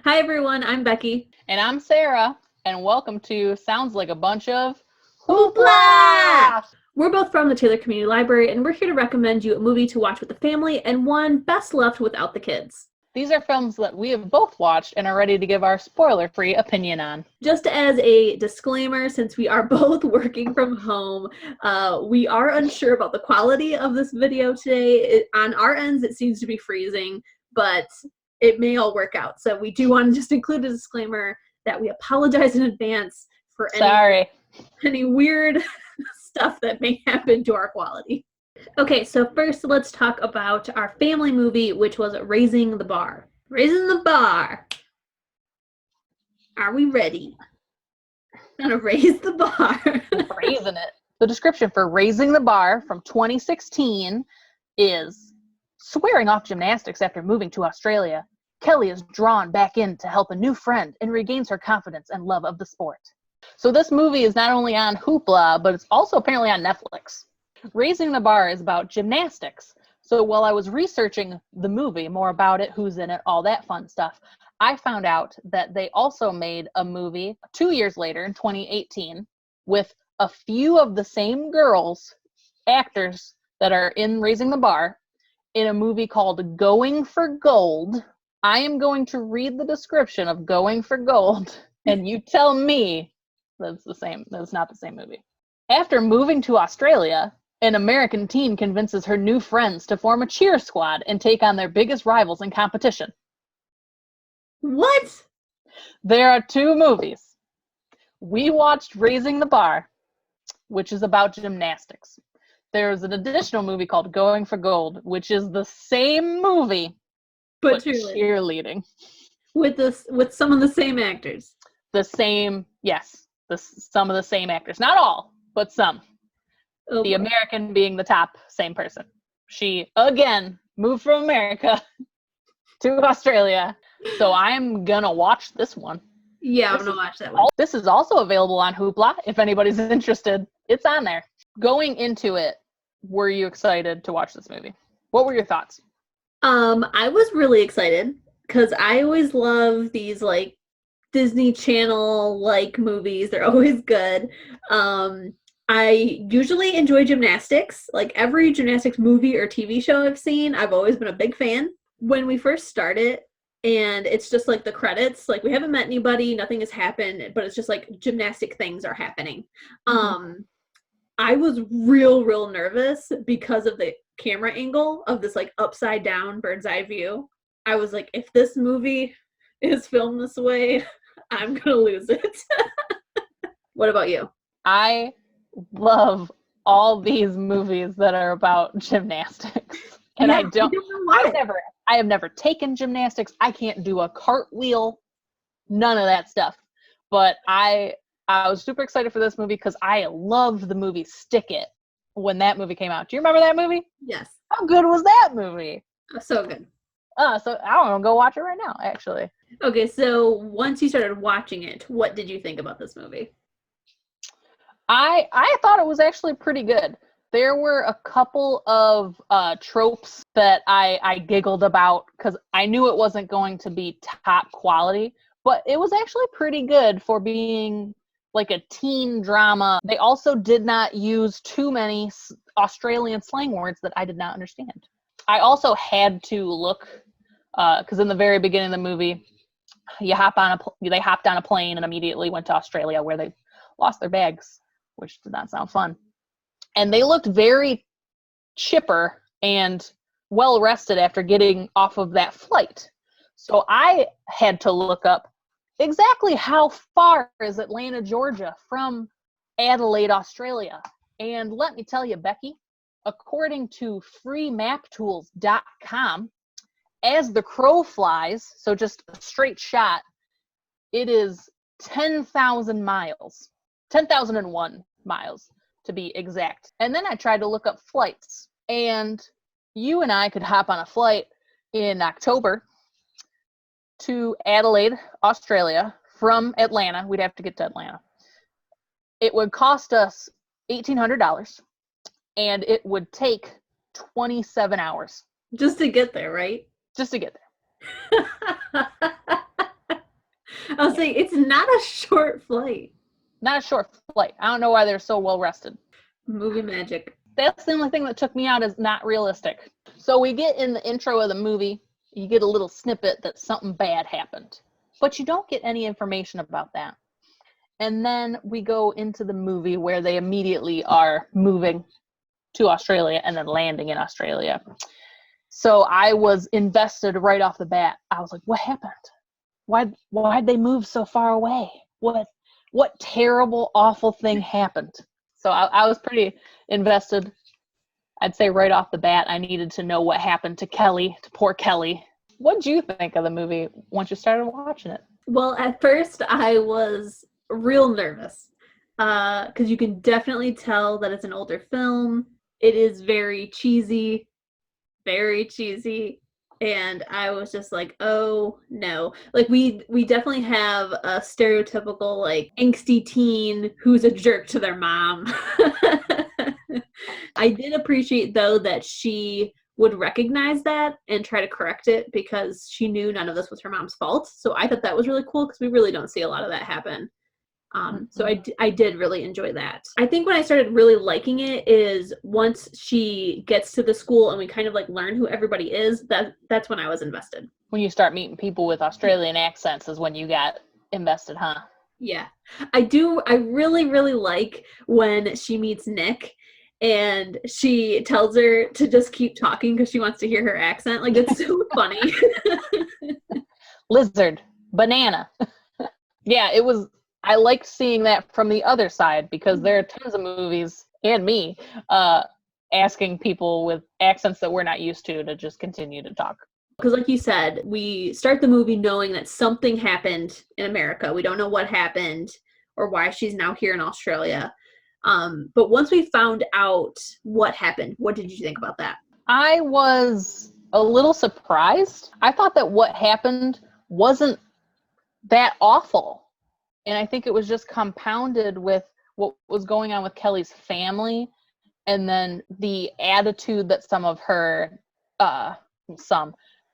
Hi everyone, I'm Becky. And I'm Sarah, and welcome to Sounds Like a Bunch of Hoopla! Hoopla! We're both from the Taylor Community Library, and we're here to recommend you a movie to watch with the family and one best left without the kids. These are films that we have both watched and are ready to give our spoiler-free opinion on. Just as a disclaimer, since we are both working from home, we are unsure about the quality of this video today. On our ends, it seems to be freezing, but it may all work out. So we do want to just include a disclaimer that we apologize in advance for any weird stuff that may happen to our quality. Okay, so first let's talk about our family movie, which was Raising the Bar. Raising the Bar. Are we ready? Gonna raise the bar. Raising it. The description for Raising the Bar from 2016 is swearing off gymnastics after moving to Australia. Kelly is drawn back in to help a new friend and regains her confidence and love of the sport. So this movie is not only on Hoopla, but it's also apparently on Netflix. Raising the Bar is about gymnastics. So while I was researching the movie, more about it, who's in it, all that fun stuff, I found out that they also made a movie 2 years later in 2018 with a few of the same actors that are in Raising the Bar, in a movie called Going for Gold. I am going to read the description of Going for Gold, and you tell me that's not the same movie. After moving to Australia, an American teen convinces her new friends to form a cheer squad and take on their biggest rivals in competition. What? There are two movies. We watched Raising the Bar, which is about gymnastics. There's an additional movie called Going for Gold, which is the same movie, but cheerleading. With some of the same actors. Some of the same actors. Not all, but some. Oh, the boy. American being the top same person. She, again, moved from America to Australia. So I'm gonna watch this one. Yeah, I'm gonna watch that one. This is also available on Hoopla if anybody's interested. It's on there. Going into it, were you excited to watch this movie? What were your thoughts? I was really excited because I always love these like Disney Channel like movies. They're always good. I usually enjoy gymnastics. Like every gymnastics movie or TV show I've seen, I've always been a big fan. When we first started, and it's just like the credits, like we haven't met anybody, nothing has happened, but it's just like gymnastic things are happening. I was real nervous because of the camera angle of this like upside down bird's eye view. I was like, if this movie is filmed this way, I'm gonna lose it. What about you? I love all these movies that are about gymnastics. And yeah, I have never taken gymnastics. I can't do a cartwheel, none of that stuff. But I was super excited for this movie because I loved the movie Stick It when that movie came out. Do you remember that movie? Yes. How good was that movie? So good. So I don't know, go watch it right now, actually. Okay, so once you started watching it, what did you think about this movie? I thought it was actually pretty good. There were a couple of tropes that I giggled about because I knew it wasn't going to be top quality, but it was actually pretty good for being like a teen drama. They also did not use too many Australian slang words that I did not understand. I also had to look because in the very beginning of the movie, they hopped on a plane and immediately went to Australia where they lost their bags, which did not sound fun. And they looked very chipper and well rested after getting off of that flight. So I had to look up exactly how far is Atlanta, Georgia from Adelaide, Australia. And let me tell you, Becky, according to freemaptools.com, as the crow flies, so just a straight shot, it is 10,000 miles, 10,001 miles to be exact. And then I tried to look up flights, and you and I could hop on a flight in October to Adelaide, Australia from Atlanta. We'd have to get to Atlanta. It would cost us $1,800, and it would take 27 hours. Just to get there, right? Just to get there. I'll say it's not a short flight. Not a short flight. I don't know why they're so well rested. Movie magic. That's the only thing that took me out is not realistic. So we get in the intro of the movie, you get a little snippet that something bad happened. But you don't get any information about that. And then we go into the movie where they immediately are moving to Australia and then landing in Australia. So I was invested right off the bat. I was like, what happened? Why'd they move so far away? What terrible, awful thing happened? So I was pretty invested. I'd say right off the bat, I needed to know what happened to poor Kelly. What'd you think of the movie once you started watching it? Well, at first I was real nervous because you can definitely tell that it's an older film. It is very cheesy, and I was just like, oh no. Like we definitely have a stereotypical like angsty teen who's a jerk to their mom. I did appreciate though that she would recognize that and try to correct it because she knew none of this was her mom's fault. So I thought that was really cool because we really don't see a lot of that happen. So I did really enjoy that. I think when I started really liking it is once she gets to the school and we kind of like learn who everybody is, that's when I was invested. When you start meeting people with Australian accents is when you got invested, huh? Yeah. I really, really like when she meets Nick and she tells her to just keep talking because she wants to hear her accent. Like, it's so funny. Lizard, banana. Yeah, I liked seeing that from the other side because there are tons of movies, and me, asking people with accents that we're not used to just continue to talk. Because like you said, we start the movie knowing that something happened in America. We don't know what happened or why she's now here in Australia. But once we found out what happened, what did you think about that? I was a little surprised. I thought that what happened wasn't that awful. And I think it was just compounded with what was going on with Kelly's family and then the attitude that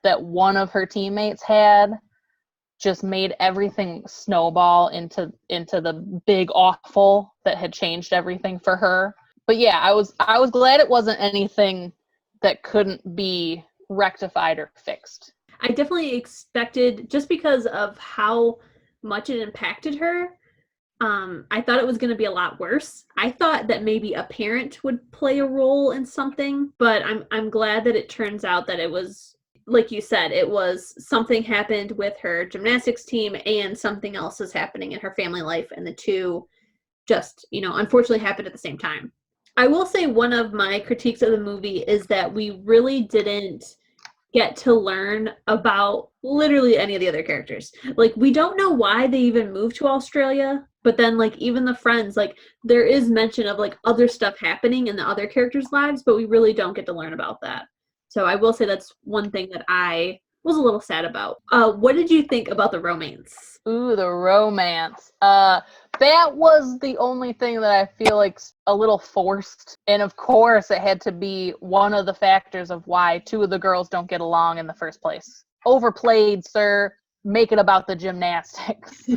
that one of her teammates had just made everything snowball into the big awful that had changed everything for her. But yeah, I was glad it wasn't anything that couldn't be rectified or fixed. I definitely expected, just because of how much it impacted her, I thought it was going to be a lot worse. I thought that maybe a parent would play a role in something, but I'm glad that it turns out that it was, like you said, it was something happened with her gymnastics team and something else is happening in her family life, and the two just, unfortunately happened at the same time. I will say one of my critiques of the movie is that we really didn't get to learn about literally any of the other characters. Like, we don't know why they even moved to Australia, but then like even the friends, like there is mention of like other stuff happening in the other characters' lives, but we really don't get to learn about that. So I will say that's one thing that I was a little sad about. What did you think about the romance? Ooh, the romance. That was the only thing that I feel like a little forced. And of course, it had to be one of the factors of why two of the girls don't get along in the first place. Overplayed, sir. Make it about the gymnastics.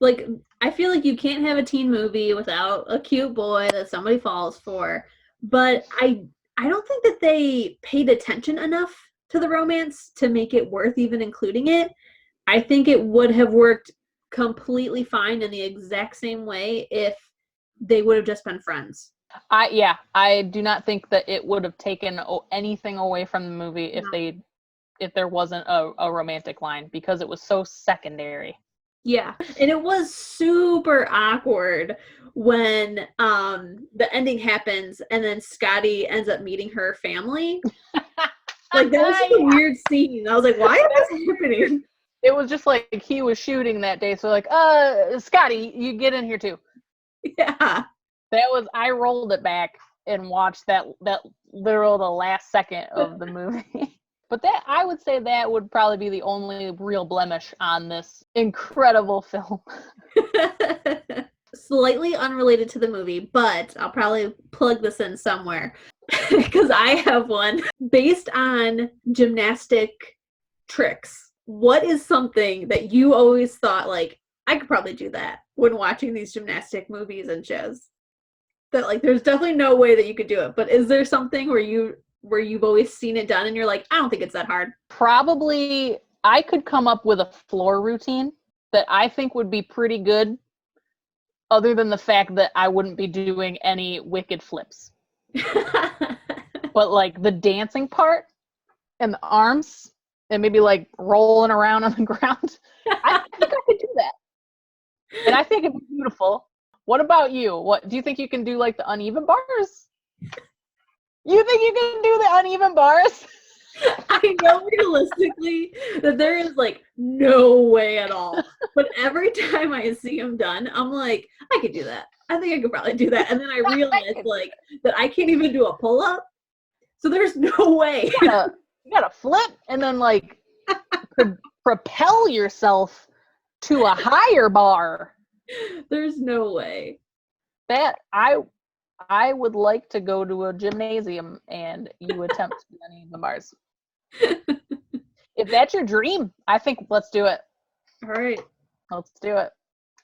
Like, I feel like you can't have a teen movie without a cute boy that somebody falls for. But I don't think that they paid attention enough to the romance to make it worth even including it. I think it would have worked completely fine in the exact same way if they would have just been friends. I do not think that it would have taken anything away from the movie if there wasn't a romantic line, because it was so secondary. Yeah, and it was super awkward when the ending happens and then Scotty ends up meeting her family. Like, that was such a weird scene. I was like, why is this happening? It was just like he was shooting that day, so like, Scotty, you get in here too. Yeah. I rolled it back and watched that literal the last second of the movie. But that, I would say that would probably be the only real blemish on this incredible film. Slightly unrelated to the movie, but I'll probably plug this in somewhere because I have one based on gymnastic tricks. what is something that you always thought, like, I could probably do that when watching these gymnastic movies and shows? That, like, there's definitely no way that you could do it, but is there something where you've always seen it done and you're like, I don't think it's that hard? Probably, I could come up with a floor routine that I think would be pretty good, other than the fact that I wouldn't be doing any wicked flips. But like the dancing part and the arms and maybe like rolling around on the ground, I think I could do that. And I think it'd be beautiful. What about you? What do you think you can do, like the uneven bars? You think you can do the uneven bars? I know realistically that there is like no way at all. But every time I see him done, I'm like, I could do that. I think I could probably do that. And then I realize like that I can't even do a pull up. So there's no way. You gotta flip and then like propel yourself to a higher bar. There's no way. That I would like to go to a gymnasium and you attempt to do any of the bars. If that's your dream, I think let's do it. All right. Let's do it.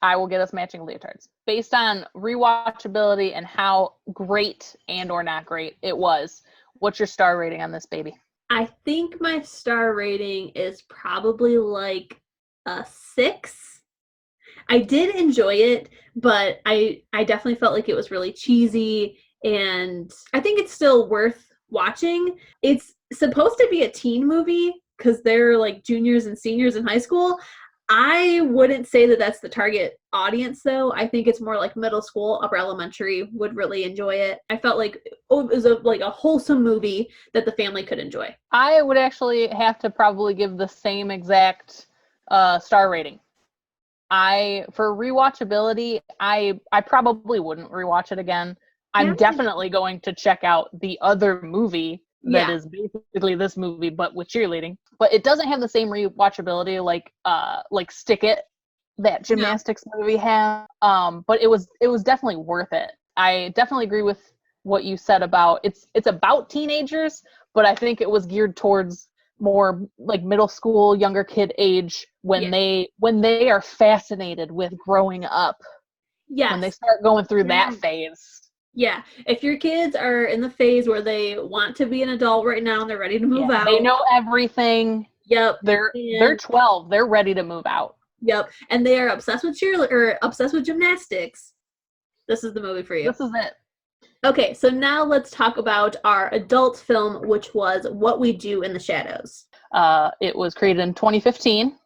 I will get us matching leotards. Based on rewatchability and how great and or not great it was, what's your star rating on this baby? I think my star rating is probably like a 6. I did enjoy it, but I definitely felt like it was really cheesy, and I think it's still worth watching. It's supposed to be a teen movie because they're like juniors and seniors in high school. I wouldn't say that that's the target audience, though. I think it's more like middle school, upper elementary would really enjoy it. I felt like it was like a wholesome movie that the family could enjoy. I would actually have to probably give the same exact star rating. For rewatchability, I probably wouldn't rewatch it again. I'm definitely going to check out the other movie that is basically this movie but with cheerleading. But it doesn't have the same rewatchability like Stick It, that gymnastics movie had. But it was definitely worth it. I definitely agree with what you said about it's about teenagers, but I think it was geared towards more like middle school, younger kid age when they are fascinated with growing up. Yes. When they start going through that phase. Yeah. If your kids are in the phase where they want to be an adult right now and they're ready to move out. They know everything. Yep. They're 12. They're ready to move out. Yep. And they are obsessed with cheerleading or obsessed with gymnastics. This is the movie for you. This is it. Okay, so now let's talk about our adult film, which was What We Do in the Shadows. It was created in 2015.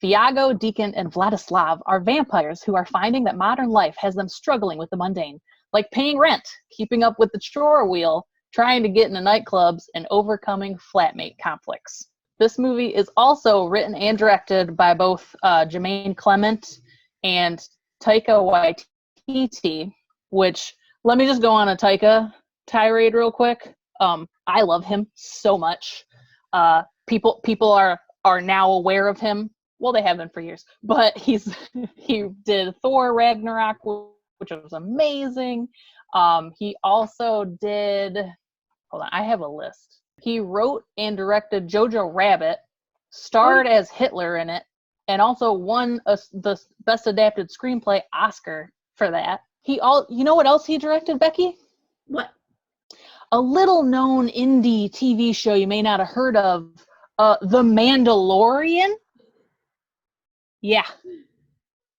Viago, Deacon, and Vladislav are vampires who are finding that modern life has them struggling with the mundane, like paying rent, keeping up with the chore wheel, trying to get into nightclubs, and overcoming flatmate conflicts. This movie is also written and directed by both Jermaine Clement and Taika Waititi, which, let me just go on a Taika tirade real quick. I love him so much. People are now aware of him. Well, they have been for years, but he did Thor Ragnarok, which was amazing. He also did, hold on, I have a list. He wrote and directed Jojo Rabbit, starred as Hitler in it, and also won the Best Adapted Screenplay Oscar for that. You know what else he directed, Becky? What? A little known indie TV show you may not have heard of, The Mandalorian. Yeah,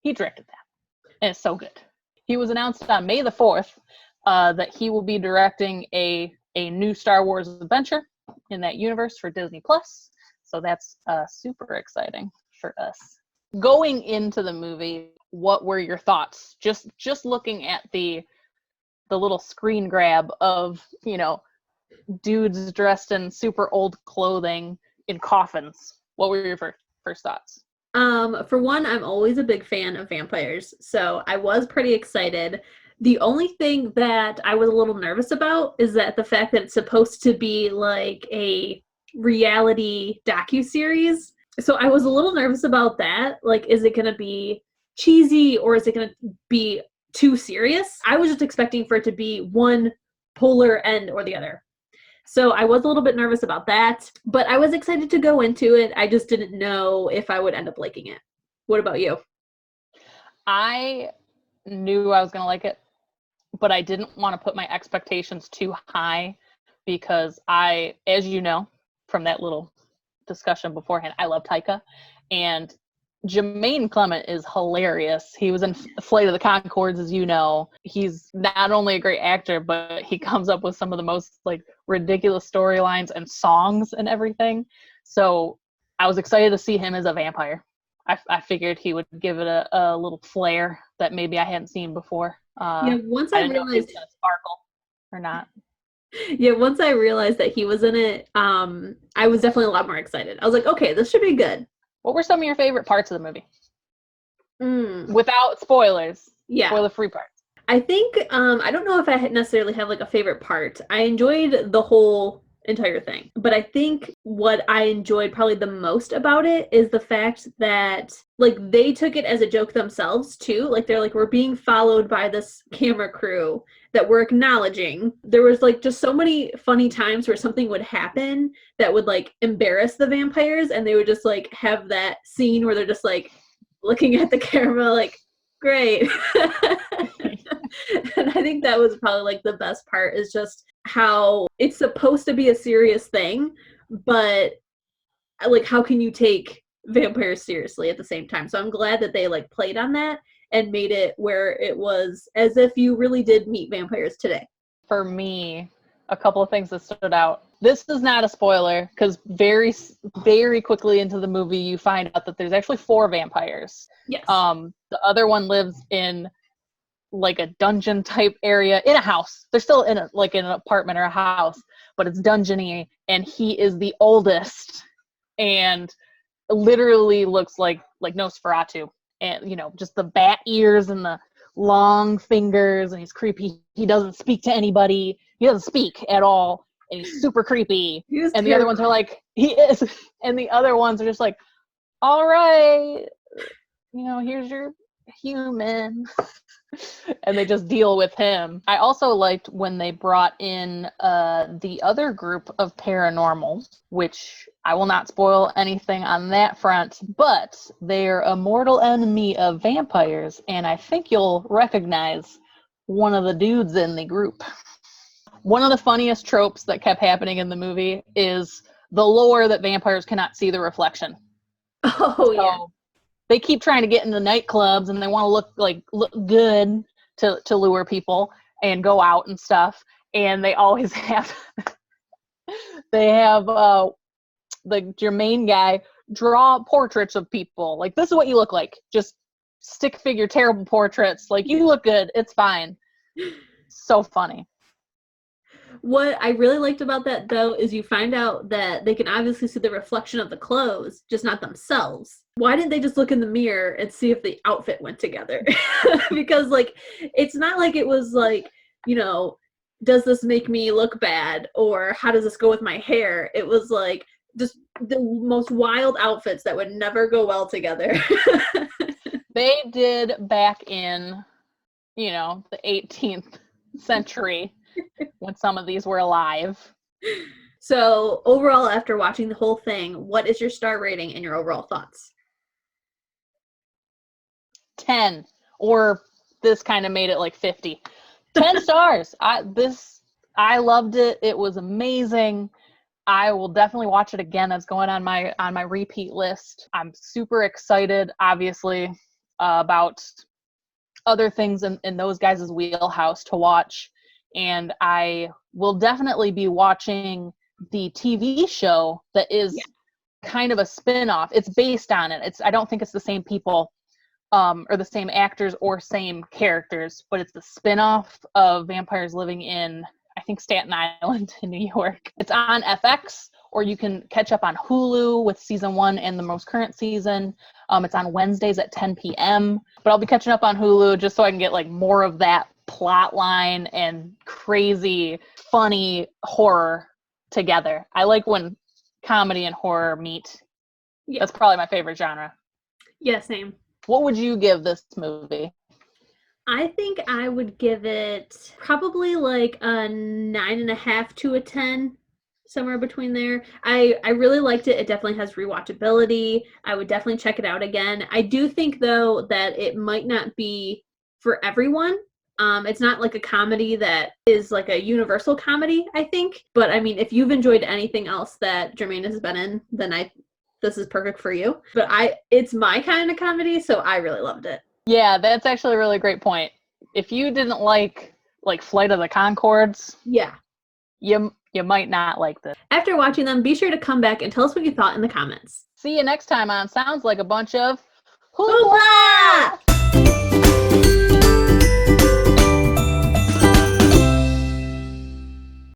he directed that. And it's so good. He was announced on May the 4th that he will be directing a new Star Wars adventure in that universe for Disney Plus. So that's super exciting for us. Going into the movie, what were your thoughts? Just looking at the little screen grab of, dudes dressed in super old clothing in coffins. What were your first thoughts? For one, I'm always a big fan of vampires, so I was pretty excited. The only thing that I was a little nervous about is that the fact that it's supposed to be like a reality docuseries. So I was a little nervous about that. Like, is it going to be cheesy or is it going to be too serious? I was just expecting for it to be one polar end or the other. So I was a little bit nervous about that, but I was excited to go into it. I just didn't know if I would end up liking it. What about you? I knew I was going to like it, but I didn't want to put my expectations too high because as you know, from that little discussion beforehand, I love Taika, and Jermaine Clement is hilarious. He was in Flight of the Conchords, as you know. He's not only a great actor, but he comes up with some of the most like ridiculous storylines and songs and everything. So I was excited to see him as a vampire. I figured he would give it a little flair that maybe I hadn't seen before. Yeah, once I I didn't know if he was realized going to sparkle or not. yeah, once I realized that he was in it, I was definitely a lot more excited. I was like, okay, this should be good. What were some of your favorite parts of the movie? Mm, Without spoilers. yeah. Spoiler-free parts. I think I don't know if I necessarily have like a favorite part. I enjoyed the whole entire thing, but I think what I enjoyed probably the most about it is the fact that like they took it as a joke themselves too. Like they're like we're being followed by this camera crew that we're acknowledging. There was like just so many funny times where something would happen that would like embarrass the vampires and they would just like have that scene where they're just like looking at the camera like great. And I think that was probably like the best part is just how it's supposed to be a serious thing, but like how can you take vampires seriously at the same time? So I'm glad that they like played on that and made it where it was as if you really did meet vampires today. For me, a couple of things that stood out. This is not a spoiler because very, very quickly into the movie, you find out that there's actually 4 vampires. Yes. The other one lives in like a dungeon type area in a house. They're still in a, like in an apartment or a house, but it's dungeony, and he is the oldest and literally looks like Nosferatu, and just the bat ears and the long fingers, and he's creepy. He doesn't speak to anybody. He doesn't speak at all, and he's super creepy. And the other ones are like, he is, and the other ones are just like, all right, here's your human. And they just deal with him. I also liked when they brought in the other group of paranormal, which I will not spoil anything on that front, but they're a mortal enemy of vampires, and I think you'll recognize one of the dudes in the group. One of the funniest tropes that kept happening in the movie is the lore that vampires cannot see the reflection. Oh, yeah. They keep trying to get in the nightclubs and they want to look good to lure people and go out and stuff. And they always have the Jermaine guy draw portraits of people. Like, this is what you look like. Just stick figure terrible portraits. Like, you look good. It's fine. So funny. What I really liked about that, though, is you find out that they can obviously see the reflection of the clothes, just not themselves. Why didn't they just look in the mirror and see if the outfit went together? Because, like, it's not like it was like, does this make me look bad? Or how does this go with my hair? It was like just the most wild outfits that would never go well together. They did back in, the 18th century. When some of these were alive. So overall, after watching the whole thing, what is your star rating and your overall thoughts? 10, or this kind of made it like 50. 10 stars. I loved it. It was amazing. I will definitely watch it again. That's going on my repeat list. I'm super excited, obviously, about other things in those guys' wheelhouse to watch. And I will definitely be watching the TV show that is kind of a spin-off. It's based on it. I don't think it's the same people or the same actors or same characters, but it's the spin-off of vampires living in, I think, Staten Island in New York. It's on FX, or you can catch up on Hulu with season 1 and the most current season. It's on Wednesdays at 10 p.m. But I'll be catching up on Hulu just so I can get like more of that plot line and crazy, funny horror together. I like when comedy and horror meet. Yeah. That's probably my favorite genre. Yeah, same. What would you give this movie? I think I would give it probably like a 9.5 to a 10. somewhere between there. I really liked it. It definitely has rewatchability. I would definitely check it out again. I do think though that it might not be for everyone. It's not like a comedy that is like a universal comedy, I think. But I mean, if you've enjoyed anything else that Jermaine has been in, then this is perfect for you. But it's my kind of comedy, so I really loved it. Yeah, that's actually a really great point. If you didn't like Flight of the Conchords, Yeah. you might not like this. After watching them, be sure to come back and tell us what you thought in the comments. See you next time on Sounds Like a Bunch of Hoopla!